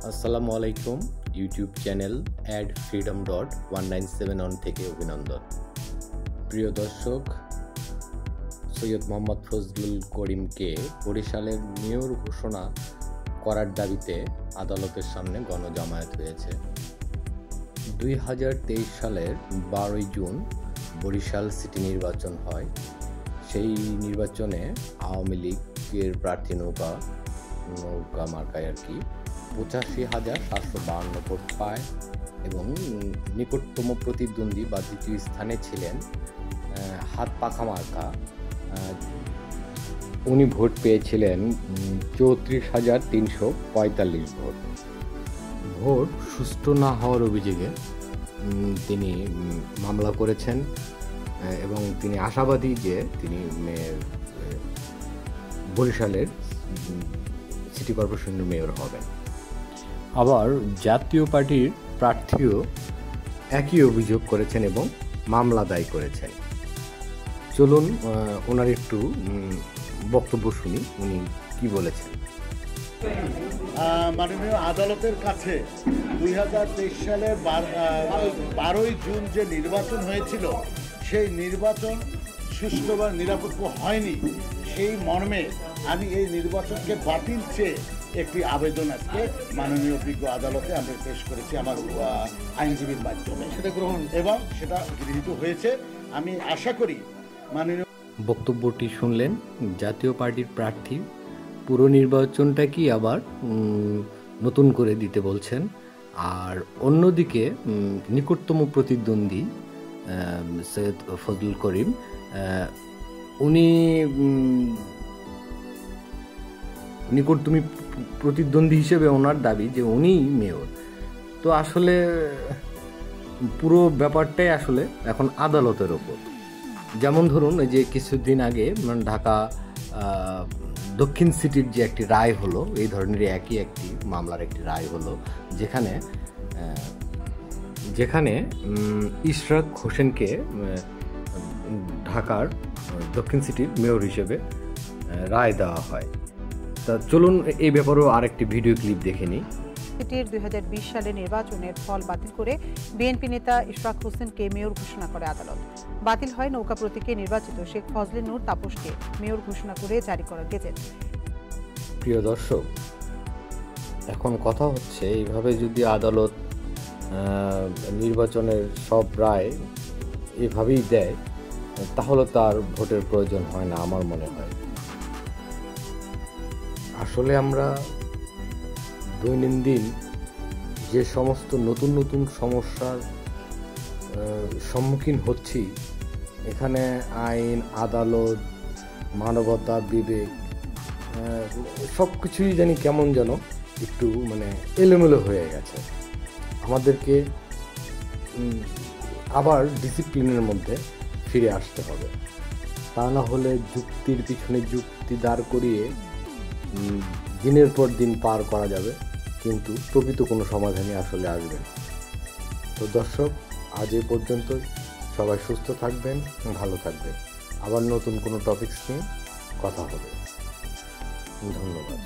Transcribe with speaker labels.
Speaker 1: আসসালামু আলাইকুম। YouTube channel adfreedom.197 থেকে অভিনন্দন। প্রিয় দর্শক, সৈয়দ মোহাম্মদ ফজলুল করিমকে বরিশালের মেয়র ঘোষণা করার দাবিতে আদালতের সামনে গণজামায়াত হয়েছে। 2023 সালের 12 জুন বরিশাল সিটি নির্বাচন হয়। সেই নির্বাচনে আওয়ামী লীগের প্রার্থী নৌকা মার্কায় 85,752 ভোট পায় এবং নিকটতম প্রতিদ্বন্দ্বী বা দ্বিতীয় স্থানে ছিলেন হাত পাখা মার্কা। উনি ভোট পেয়েছিলেন 34,345 ভোট। ভোট সুষ্ঠু না হওয়ার অভিযোগে তিনি মামলা করেছেন এবং তিনি আশাবাদী যে তিনি বরিশালের সিটি কর্পোরেশনের মেয়র হবেন। আবার জাতীয় পার্টির প্রার্থীও একই অভিযোগ করেছেন এবং মামলা দায় করেছেন। চলুন ওনার একটু বক্তব্য শুনি, উনি কি বলেছেন।
Speaker 2: মাননীয় আদালতের কাছে 2023 সালের 12 জুন যে নির্বাচন হয়েছিল, সেই নির্বাচন সুষ্ঠু বা নিরপেক্ষ হয়নি। সেই মর্মে আমি এই নির্বাচনকে বাতিল চেয়ে একটি আবেদন আজকে মাননীয় বিজ্ঞ আদালতে আমি পেশ করেছি আমার আইনজীবীর মাধ্যমে, সেটা গ্রহণ এবং সেটা গৃহীত হয়েছে। আমি আশা করি মাননীয়
Speaker 1: বক্তব্যটি শুনলেন। জাতীয় পার্টির প্রার্থী পুরো নির্বাচনটা কি আবার নতুন করে দিতে বলছেন, আর অন্যদিকে নিকটতম প্রতিদ্বন্দ্বী সৈয়দ ফজলুল করিম উনি নিকটতম প্রতিদ্বন্দ্বী হিসেবে ওনার দাবি যে উনিই মেয়র। তো আসলে পুরো ব্যাপারটাই আসলে এখন আদালতের ওপর। যেমন ধরুন, এই যে কিছুদিন আগে ঢাকা দক্ষিণ সিটির যে একটি রায় হলো, এই ধরনের একই একটি মামলার একটি রায় হলো, যেখানে ইশরাক হোসেনকে ঢাকার দক্ষিণ সিটির মেয়র হিসেবে রায় দেওয়া হয়। তা চলুন এই ব্যাপারেও আরেকটি ভিডিও ক্লিপ দেখে নিই।
Speaker 3: সিটির 2020 সালে নির্বাচনের ফল বাতিল করে বিএনপি নেতা ইশরাক হোসেনকে মেয়র ঘোষণা করে আদালত। বাতিল হয় নৌকা প্রতীকে নির্বাচিত শেখ ফজলে নূর তাপসকে মেয়র ঘোষণা করে জারি করা গেজেট।
Speaker 1: প্রিয় দর্শক, এখন কথা হচ্ছে, এইভাবে যদি আদালত নির্বাচনের সব রায় এভাবেই দেয়, তাহলে তার ভোটের প্রয়োজন হয় না আমার মনে হয়। আসলে আমরা দৈনন্দিন যে সমস্ত নতুন নতুন সমস্যার সম্মুখীন হচ্ছি, এখানে আইন, আদালত, মানবতা, বিবেক সব কিছুই জানি কেমন যেন একটু এলোমেলো হয়ে গেছে। আমাদেরকে আবার ডিসিপ্লিনের মধ্যে ফিরে আসতে হবে, তা না হলে যুক্তির পিছনে যুক্তি দাঁড় করিয়ে দিনের পর দিন পার করা যাবে, কিন্তু প্রকৃত কোনো সমাধানই আসলে আসবে না। তো দর্শক, আজ এ পর্যন্তই। সবাই সুস্থ থাকবেন, ভালো থাকবেন। আবার নতুন কোনো টপিকস নিয়ে কথা হবে। ধন্যবাদ।